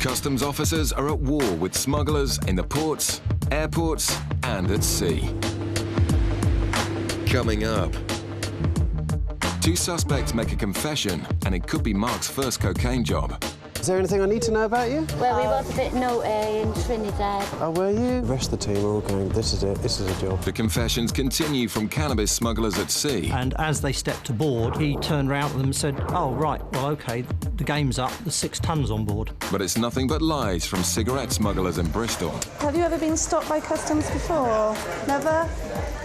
Customs officers are at war with smugglers in the ports, airports, and at sea. Coming up, two suspects make a confession, and it could be Mark's first cocaine job. Is there anything I need to know about you? Well, we was a bit naughty in Trinidad. Oh, were you? The rest of the team are all going, this is it, this is a job. The confessions continue from cannabis smugglers at sea. And as they stepped aboard, he turned round to them and said, oh, right, well, OK, the game's up, there's 6 tons on board. But it's nothing but lies from cigarette smugglers in Bristol. Have you ever been stopped by customs before? Never?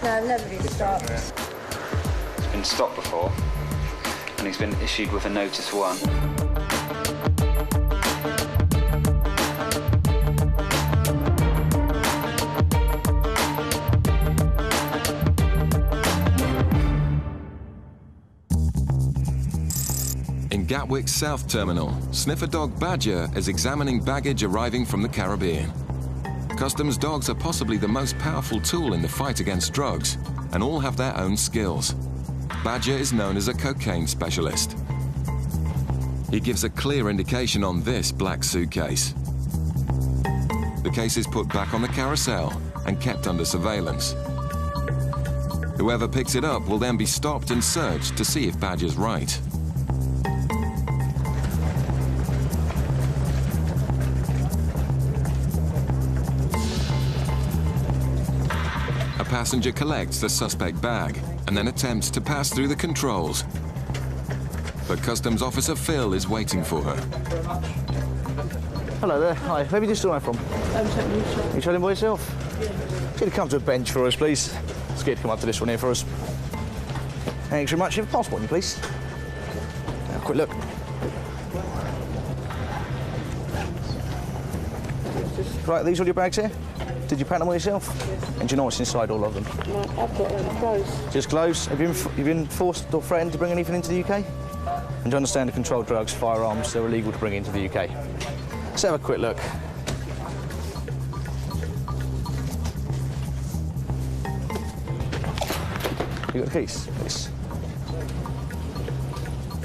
No, I've never been stopped. He's been stopped before, and he's been issued with a notice 1. In Gatwick's South Terminal, Sniffer-dog Badger is examining baggage arriving from the Caribbean. Customs dogs are possibly the most powerful tool in the fight against drugs, and all have their own skills. Badger is known as a cocaine specialist. He gives a clear indication on this black suitcase. The case is put back on the carousel and kept under surveillance. Whoever picks it up will then be stopped and searched to see if Badger's right. A passenger collects the suspect bag and then attempts to pass through the controls. But Customs Officer Phil is waiting for her. Hello there. Hi. Where have you just arrived from? You trading by yourself? Could you come to a bench for us, please? Scared to come up to this one here for us. Thanks very much. You have a passport, please. Have a quick look. Right, are these all your bags here? Did you pack them all yourself? And do you know what's inside all of them? No, I've got clothes. Just clothes? Have you been forced or threatened to bring anything into the UK? And to understand the controlled drugs, firearms, they're illegal to bring into the UK. Let's have a quick look. You got the keys, please?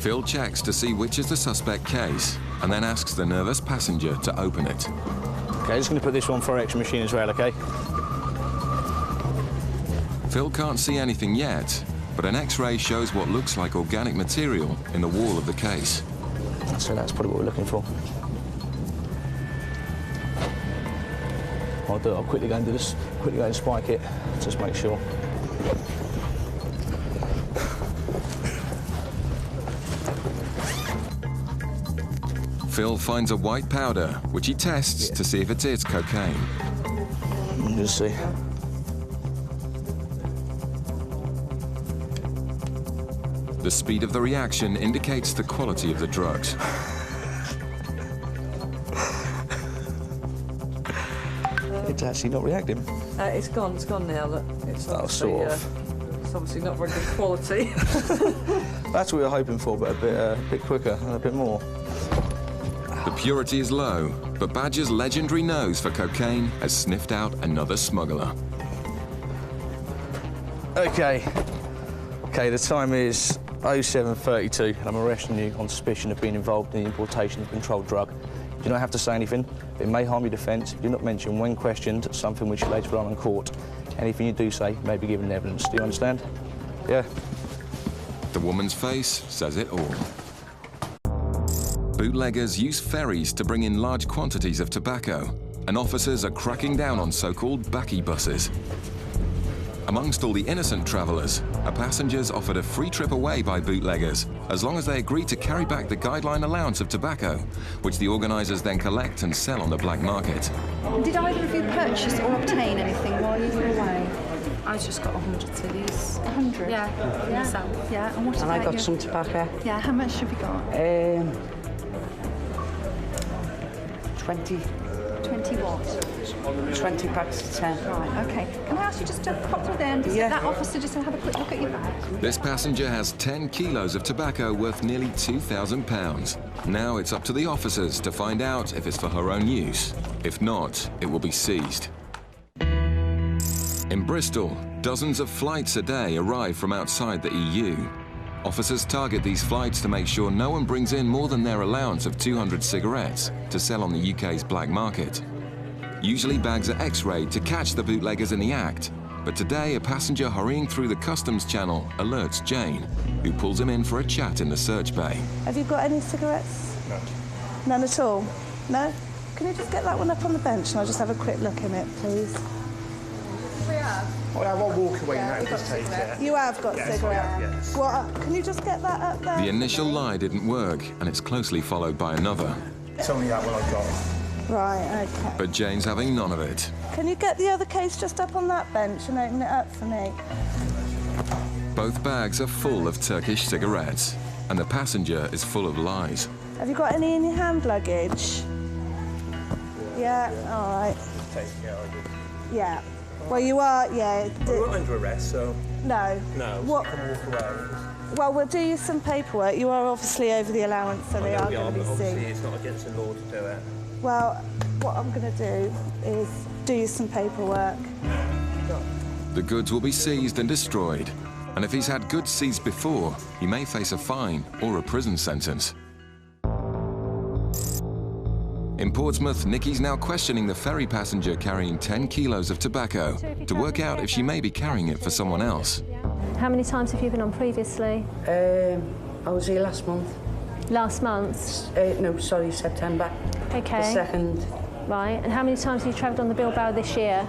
Phil checks to see which is the suspect case and then asks the nervous passenger to open it. OK, just going to put this one for our extra machine as well, OK? Phil can't see anything yet, but an X-ray shows what looks like organic material in the wall of the case. So that's probably what we're looking for. I'll quickly go and do this, quickly go and spike it, just make sure. Phil finds a white powder, which he tests to see if it is cocaine. Let's see. The speed of the reaction indicates the quality of the drugs. It's actually not reacting. It's gone now. Look. It's sort of. It's obviously not very good quality. That's what we were hoping for, but a bit quicker and a bit more. The purity is low, but Badger's legendary nose for cocaine has sniffed out another smuggler. OK, the time is 07:32, and I'm arresting you on suspicion of being involved in the importation of a controlled drug. You do not have to say anything. It may harm your defence. Do not mention, when questioned, something which you later put on in court. Anything you do say may be given evidence. Do you understand? Yeah. The woman's face says it all. Bootleggers use ferries to bring in large quantities of tobacco, and officers are cracking down on so-called baccy buses. Amongst all the innocent travellers, a passenger's offered a free trip away by bootleggers, as long as they agree to carry back the guideline allowance of tobacco, which the organisers then collect and sell on the black market. Did either of you purchase or obtain anything while you were away? I just got 100 cedis. 100? Yeah, myself. Yeah, and what And about I got you? some tobacco. Yeah, how much have you got? 20. 20 what? 20 packs of 10. Right, OK. Can I ask you just to pop through there and just let that officer just have a quick look at your bag? This passenger has 10 kilos of tobacco worth nearly £2,000. Now it's up to the officers to find out if it's for her own use. If not, it will be seized. In Bristol, dozens of flights a day arrive from outside the EU. Officers target these flights to make sure no one brings in more than their allowance of 200 cigarettes to sell on the UK's black market. Usually bags are x-rayed to catch the bootleggers in the act, but today a passenger hurrying through the customs channel alerts Jane, who pulls him in for a chat in the search bay. Have you got any cigarettes? No. None at all? No? Can you just get that one up on the bench and I'll just have a quick look in it, please? Well, I won't walk away now. Just take it. You have got Yes, cigarettes? yes. Well, can you just get that up there? The initial lie didn't work, and it's closely followed by another. It's only that one I've got. Right, OK. But Jane's having none of it. Can you get the other case just up on that bench and open it up for me? Both bags are full of Turkish cigarettes, and the passenger is full of lies. Have you got any in your hand luggage? Yeah, all right. Take it, I did. Yeah. Well, you are, yeah. We're not under arrest, so... No. No, What? so you can walk away. Well, we'll do you some paperwork. You are obviously over the allowance, so they are going to be obviously seen. it's not against the law to do it. Well, what I'm going to do is do you some paperwork. The goods will be seized and destroyed, and if he's had goods seized before, he may face a fine or a prison sentence. In Portsmouth, Nikki's now questioning the ferry passenger carrying 10 kilos of tobacco to work out if she may be carrying it for someone else. How many times have you been on previously? I was here last month. Last month? No, sorry, September. Okay. The 2nd. Right, and how many times have you travelled on the Bilbao this year?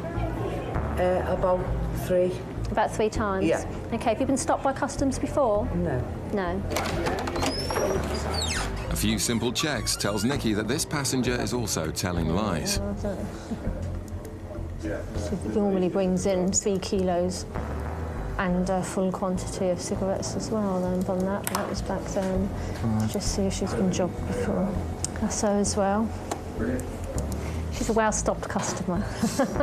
About 3. About 3 times? Yeah. Okay, have you been stopped by customs before? No. No. A few simple checks tells Nikki that this passenger is also telling lies. She normally brings in 3 kilos and a full quantity of cigarettes as well. Then done that. That was back then. Just see if she's been jobbed before. So as well. She's a well-stocked customer.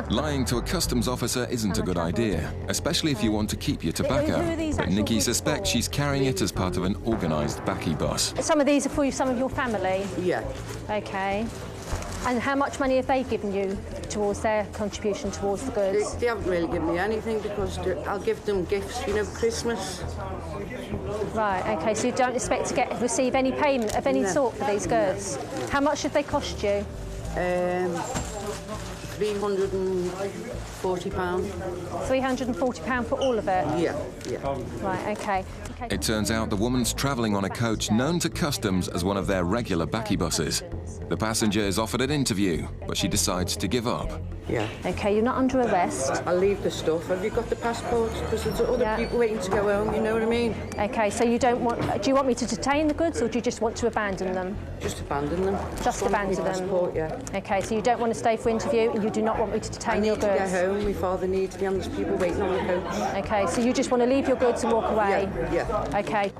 Lying to a customs officer isn't a good idea, especially if you want to keep your tobacco. But Nikki suspects she's carrying it as part of an organised backy bus. Some of these are for some of your family? Yeah. Okay. And how much money have they given you towards their contribution towards the goods? They haven't really given me anything because I'll give them gifts, you know, Christmas. Right, OK, so you don't expect to receive any payment of any sort for these goods? How much did they cost you? £340. £340 for all of it? Yeah, yeah. Right, OK. It turns out the woman's travelling on a coach known to customs as one of their regular backy buses. The passenger is offered an interview, but she decides to give up. Yeah. OK, you're not under arrest. I'll leave the stuff. Have you got the passports? Because there's other people waiting to go home, you know what I mean? OK, so you don't want... Do you want me to detain the goods or do you just want to abandon them? Just abandon them. Just abandon them? Passport, yeah. OK, so you don't want to stay for interview and you do not want me to detain your goods? I need to get home. My father needs me and there's people waiting on the coach. OK, so you just want to leave your goods and walk away? Yeah. OK.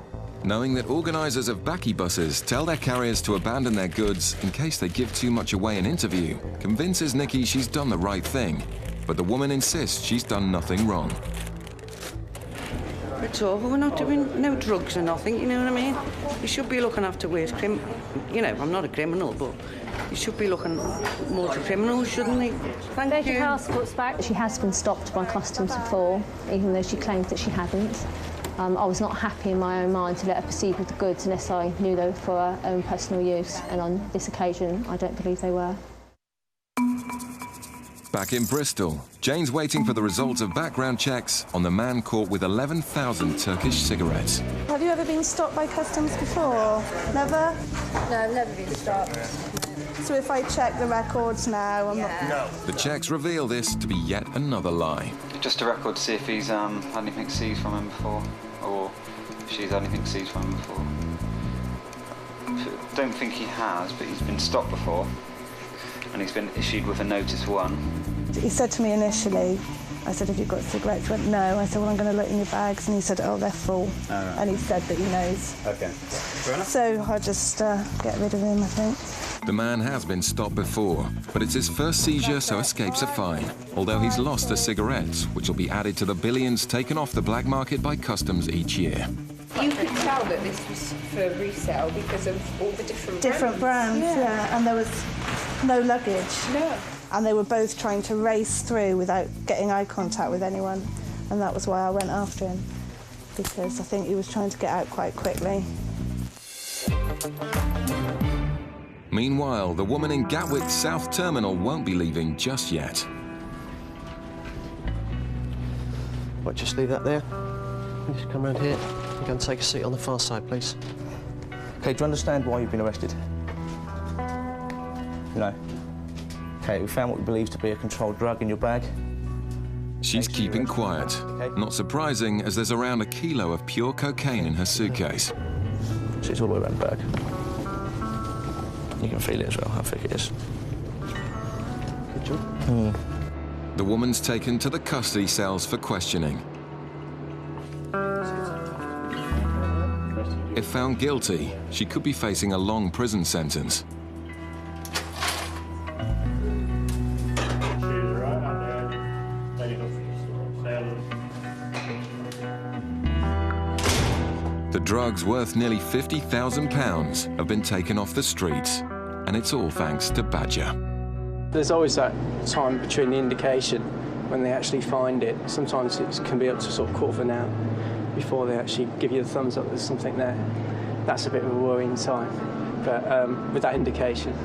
Knowing that organisers of backy buses tell their carriers to abandon their goods in case they give too much away in interview, convinces Nikki she's done the right thing. But the woman insists she's done nothing wrong. It's over. We're not doing no drugs or nothing, you know what I mean? You should be looking after worse you know, I'm not a criminal, but you should be looking more to criminals, shouldn't they? Thank you. Your passport's back. She has been stopped by customs before, even though she claims that she hadn't. I was not happy in my own mind to let her proceed with the goods unless I knew they were for her own personal use, and on this occasion, I don't believe they were. Back in Bristol, Jane's waiting for the results of background checks on the man caught with 11,000 Turkish cigarettes. Have you ever been stopped by customs before? Never? No, I've never been stopped. So if I check the records now, I'm not... No. The checks reveal this to be yet another lie. Just a record to see if he's had anything seized from him before, or if she's had anything seized from him before. Don't think he has, but he's been stopped before, and he's been issued with a notice 1. He said to me initially, I said, have you got cigarettes? He went, no. I said, well, I'm going to look in your bags. And he said, oh, they're full. Right. And he said that he knows. OK. Fair enough. So I'll just get rid of him, I think. The man has been stopped before, but it's his first seizure, so escapes a fine. Although he's lost the cigarettes, which will be added to the billions taken off the black market by customs each year. You could tell that this was for resale because of all the different brands. Yeah. And there was no luggage. No. And they were both trying to race through without getting eye contact with anyone. And that was why I went after him. because I think he was trying to get out quite quickly. Meanwhile, the woman in Gatwick's South Terminal won't be leaving just yet. What, just leave that there? Just come around here and go and take a seat on the far side, please. OK, do you understand why you've been arrested? No. OK, we found what we believe to be a controlled drug in your bag. She's keeping quiet. Not surprising, as there's around a kilo of pure cocaine in her suitcase. See, it's all the way around the bag. You can feel it as well, how thick it is. Good job. The woman's taken to the custody cells for questioning. If found guilty, she could be facing a long prison sentence. The drugs, worth nearly £50,000, have been taken off the streets, and it's all thanks to Badger. There's always that time between the indication when they actually find it. Sometimes it can be up to sort of quarter of an hour before they actually give you the thumbs up there's something there. That's a bit of a worrying time. But with that indication,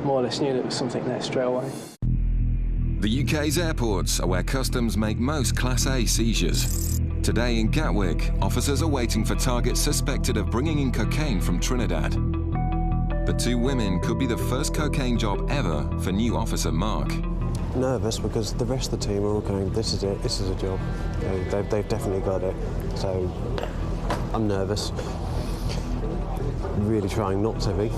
more or less knew there was something there straight away. The UK's airports are where customs make most Class A seizures. Today in Gatwick, officers are waiting for targets suspected of bringing in cocaine from Trinidad. The two women could be the first cocaine job ever for new officer Mark. Nervous because the rest of the team are all going, this is it, this is a job. They've definitely got it. So I'm nervous. Really trying not to be.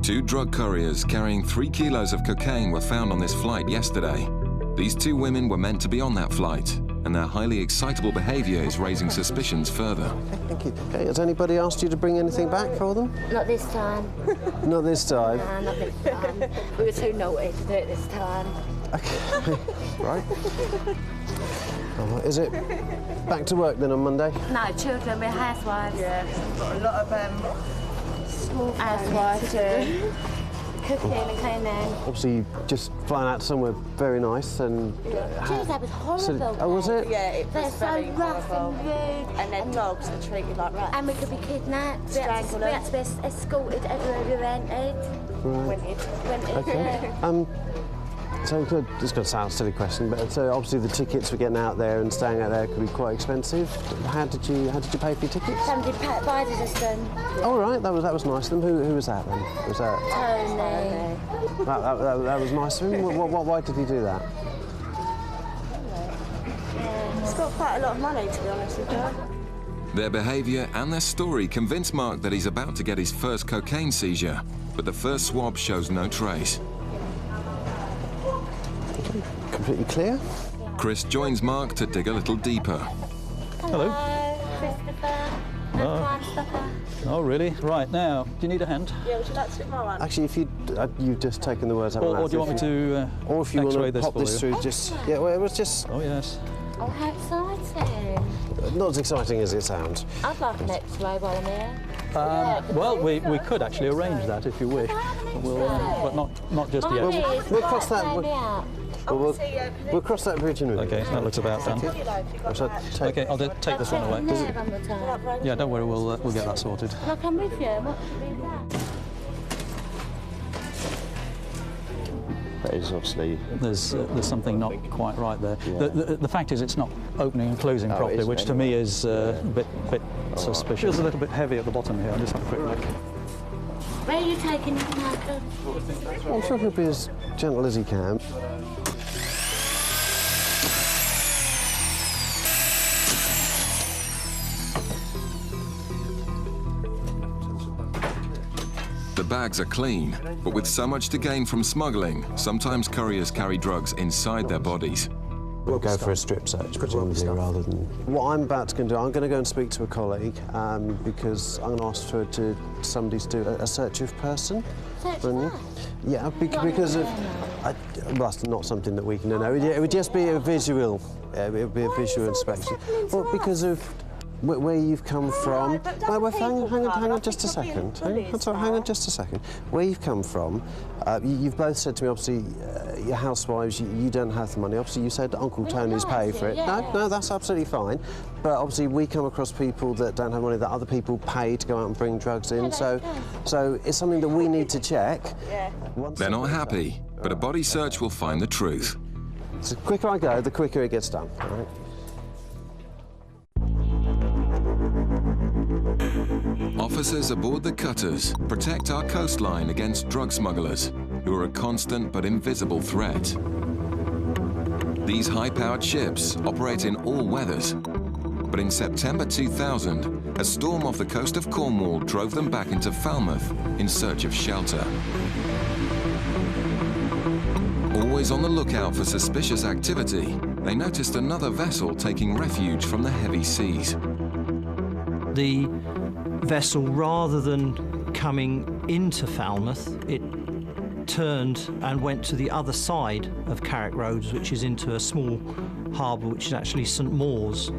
Two drug couriers carrying 3 kilos of cocaine were found on this flight yesterday. These two women were meant to be on that flight, and their highly excitable behaviour is raising suspicions further. Okay, thank you. Okay, has anybody asked you to bring anything back for them? Not this time. Not this time? No, not this time. We were too naughty to do it this time. Okay, right. Is it back to work then on Monday? No, children, we're housewives. Yeah, we've got a lot of small housewives too. Cooking and cleaning. Obviously, just flying out somewhere very nice and... Trinidad was horrible. Oh, was it? Yeah, it was They're so rough horrible. and rude. And their dogs are treated like rats. And we could be kidnapped. We had Strangled to be escorted everywhere we rented. Okay. So it's going to sound a silly question, but obviously the tickets for getting out there and staying out there could be quite expensive. How did you pay for your tickets? Somebody provided us them. Oh right, that was nice of them. Who was that then? Was that Tony? That was nice of him. Why did he do that? He's got quite a lot of money, to be honest with you. Their behaviour and their story convince Mark that he's about to get his first cocaine seizure, but the first swab shows no trace. Completely clear. Chris joins Mark to dig a little deeper. Hello. Christopher. Oh, really? Right, now, do you need a hand? Yeah, would you like to take my one? Actually, if you've just taken the words out of my mouth. Or do you want me to or if you want to pop this you? through, just... Yeah, well, it was just... Oh, yes. Oh, how exciting. Not as exciting as it sounds. I'd like an X-ray while I'm here. Well, we could actually arrange that if you wish, but not just yet. We'll cross that. We'll cross that bridge in a minute. Okay, that looks about done. Okay, I'll take this one away. Yeah, don't worry, we'll get that sorted. I'll come with you. That is obviously... There's something not quite right there. Yeah. The fact is it's not opening and closing properly, which to me is a bit suspicious. Feels a little bit heavy at the bottom here. I'll just have a quick look. Where are you taking him, Michael? I'm sure he'll be as gentle as he can. The bags are clean, but with so much to gain from smuggling, sometimes couriers carry drugs inside their bodies. We'll go for a strip search, presumably, rather than... What I'm about to do, I'm going to go and speak to a colleague because I'm going to ask for somebody to do a search of person. Search of Yeah, because of... well, that's not something that we can do. No, it would just be a visual. It would be a visual inspection. Well, because of where you've come from. but other people Hang come. on I just a think second. bullies Hang on just a second. Where you've come from, you've both said to me, obviously, your housewives, you don't have the money. Obviously, you said Uncle Tony's pay for it. yeah. No, that's absolutely fine. But obviously, we come across people that don't have money that other people pay to go out and bring drugs in. So it's something that we need to check. Yeah. They're not happy, but a body search will find the truth. So the quicker I go, the quicker it gets done. All right? Officers aboard the cutters protect our coastline against drug smugglers, who are a constant but invisible threat. These high-powered ships operate in all weathers, but in September 2000, a storm off the coast of Cornwall drove them back into Falmouth in search of shelter. Always on the lookout for suspicious activity, they noticed another vessel taking refuge from the heavy seas. The vessel, rather than coming into Falmouth, it turned and went to the other side of Carrick Roads, which is into a small harbour, which is actually St Mawes.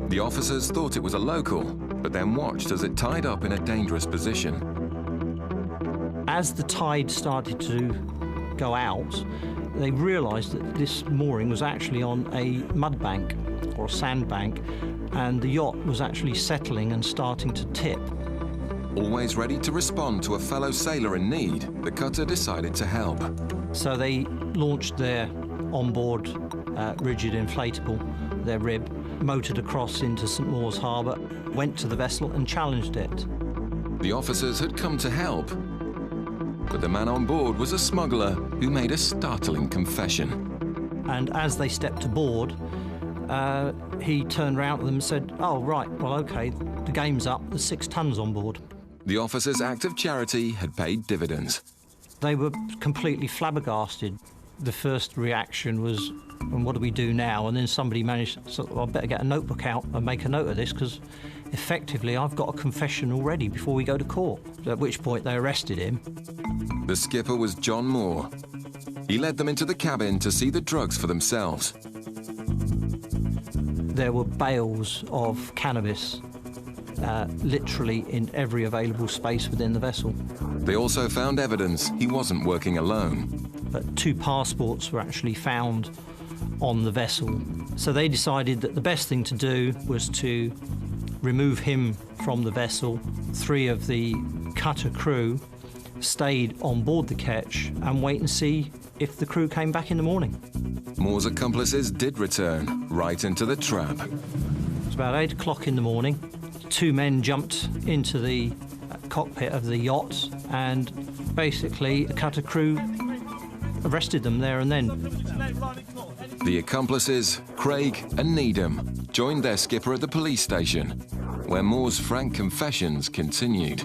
The officers thought it was a local, but then watched as it tied up in a dangerous position. As the tide started to go out, they realised that this mooring was actually on a mud bank or a sand bank, and the yacht was actually settling and starting to tip. Always ready to respond to a fellow sailor in need, the cutter decided to help. So they launched their onboard rigid inflatable, their rib, motored across into St Mawes Harbour, went to the vessel and challenged it. The officers had come to help, but the man on board was a smuggler who made a startling confession. And as they stepped aboard, he turned around to them and said, "Oh, right, well, OK, the game's up, there's 6 tons on board." The officers' act of charity had paid dividends. They were completely flabbergasted. The first reaction was, and what do we do now? And then somebody managed, so I better get a notebook out and make a note of this, because effectively I've got a confession already before we go to court. At which point they arrested him. The skipper was John Moore. He led them into the cabin to see the drugs for themselves. There were bales of cannabis, literally in every available space within the vessel. They also found evidence he wasn't working alone. But 2 passports were actually found on the vessel. So they decided that the best thing to do was to remove him from the vessel. 3 of the cutter crew stayed on board the ketch and wait and see if the crew came back in the morning. Moore's accomplices did return, right into the trap. It was about 8 o'clock in the morning. 2 men jumped into the cockpit of the yacht, and basically the cutter crew arrested them there and then. The accomplices, Craig and Needham, joined their skipper at the police station, where Moore's frank confessions continued.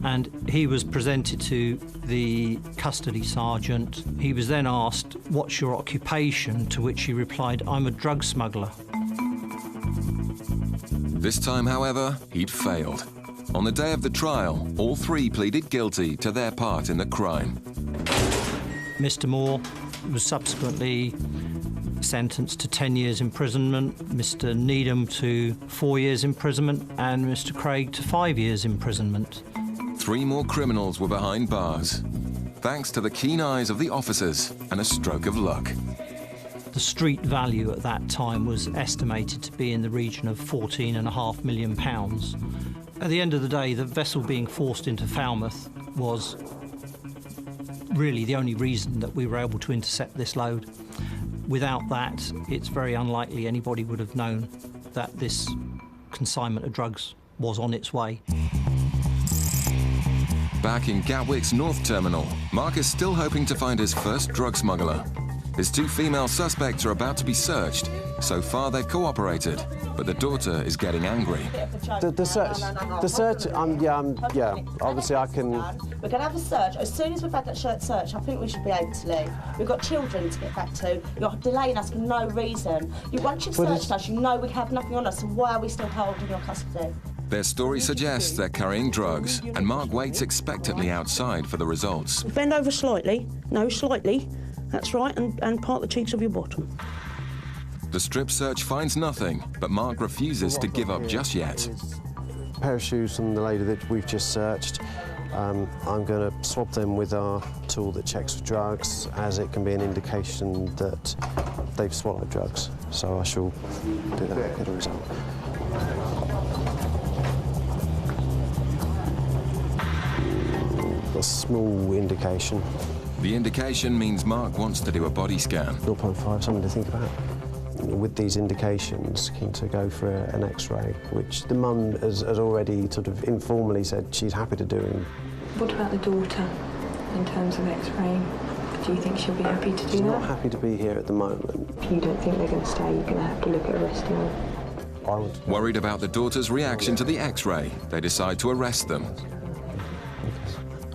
And he was presented to the custody sergeant. He was then asked, "What's your occupation?" To which he replied, "I'm a drug smuggler." This time, however, he'd failed. On the day of the trial, all 3 pleaded guilty to their part in the crime. Mr. Moore was subsequently sentenced to 10 years imprisonment, Mr. Needham to 4 years imprisonment, and Mr. Craig to 5 years imprisonment. 3 more criminals were behind bars, thanks to the keen eyes of the officers and a stroke of luck. The street value at that time was estimated to be in the region of £14.5 million. At the end of the day, the vessel being forced into Falmouth was really the only reason that we were able to intercept this load. Without that, it's very unlikely anybody would have known that this consignment of drugs was on its way. Back in Gatwick's North Terminal, Mark is still hoping to find his first drug smuggler. His 2 female suspects are about to be searched. So far, they've cooperated, but the daughter is getting angry. The search, yeah, obviously I can... We're going to have a search. As soon as we've had that search, I think we should be able to leave. We've got children to get back to. You're delaying us for no reason. Once you've searched us, you know we have nothing on us, so why are we still holding your custody? Their story suggests they're carrying drugs, and Mark waits expectantly outside for the results. Bend over slightly. No, slightly. That's right, and part the cheeks of your bottom. The strip search finds nothing, but Mark refuses to give up just yet. A pair of shoes from the lady that we've just searched. I'm going to swab them with our tool that checks for drugs, as it can be an indication that they've swallowed drugs. So I shall do that and get a result. A small indication. The indication means Mark wants to do a body scan. 0.5, something to think about. With these indications, keen to go for an X-ray, which the mum has already sort of informally said she's happy to do. What about the daughter in terms of X-ray? Do you think she'll be happy to do that? She's not happy to be here at the moment. If you don't think they're going to stay, you're going to have to look at arresting them. Worried about the daughter's reaction to the X-ray, they decide to arrest them.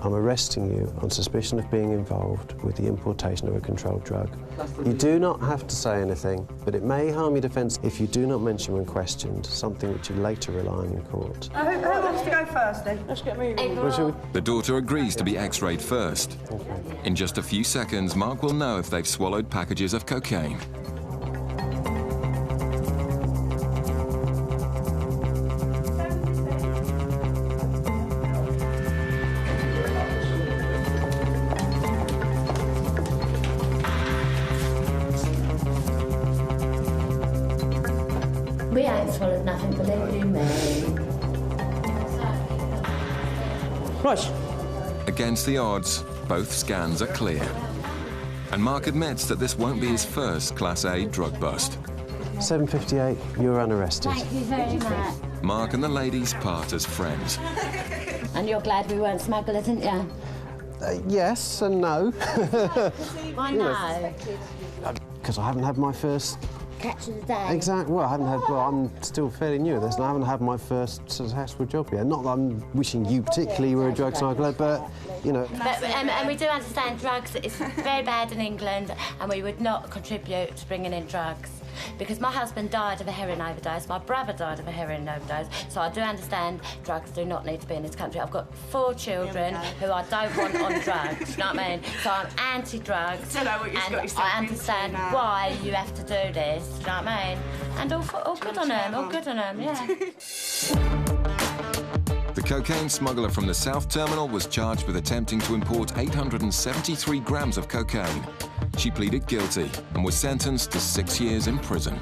I'm arresting you on suspicion of being involved with the importation of a controlled drug. You do not have to say anything, but it may harm your defence if you do not mention when questioned, something which you later rely on in court. Who wants to go first, then? Let's get moving. The daughter agrees to be X-rayed first. In just a few seconds, Mark will know if they've swallowed packages of cocaine. We ain't swallowed nothing, believe you me. Right. Against the odds, both scans are clear. And Mark admits that this won't be his first Class A drug bust. 7:58, you're unarrested. Thank you very much. Mark and the ladies part as friends. And you're glad we weren't smugglers, aren't you? Yes and no. Why no? Because I haven't had my first... Catch of the day. Exactly. Well, I haven't had. Well, I'm still fairly new at this, and I haven't had my first successful job yet. Not that I'm wishing you particularly were a drug smuggler, but you know. But, and we do understand drugs is very bad in England, and we would not contribute to bringing in drugs. Because my husband died of a heroin overdose, my brother died of a heroin overdose, so I do understand drugs do not need to be in this country. I've got 4 children who I don't want on drugs, you know what I mean? So I'm anti-drugs, and I understand why you have to do this, you know what I mean? And all good on them, all good on them, yeah. The cocaine smuggler from the South Terminal was charged with attempting to import 873 grams of cocaine. She pleaded guilty and was sentenced to 6 years in prison.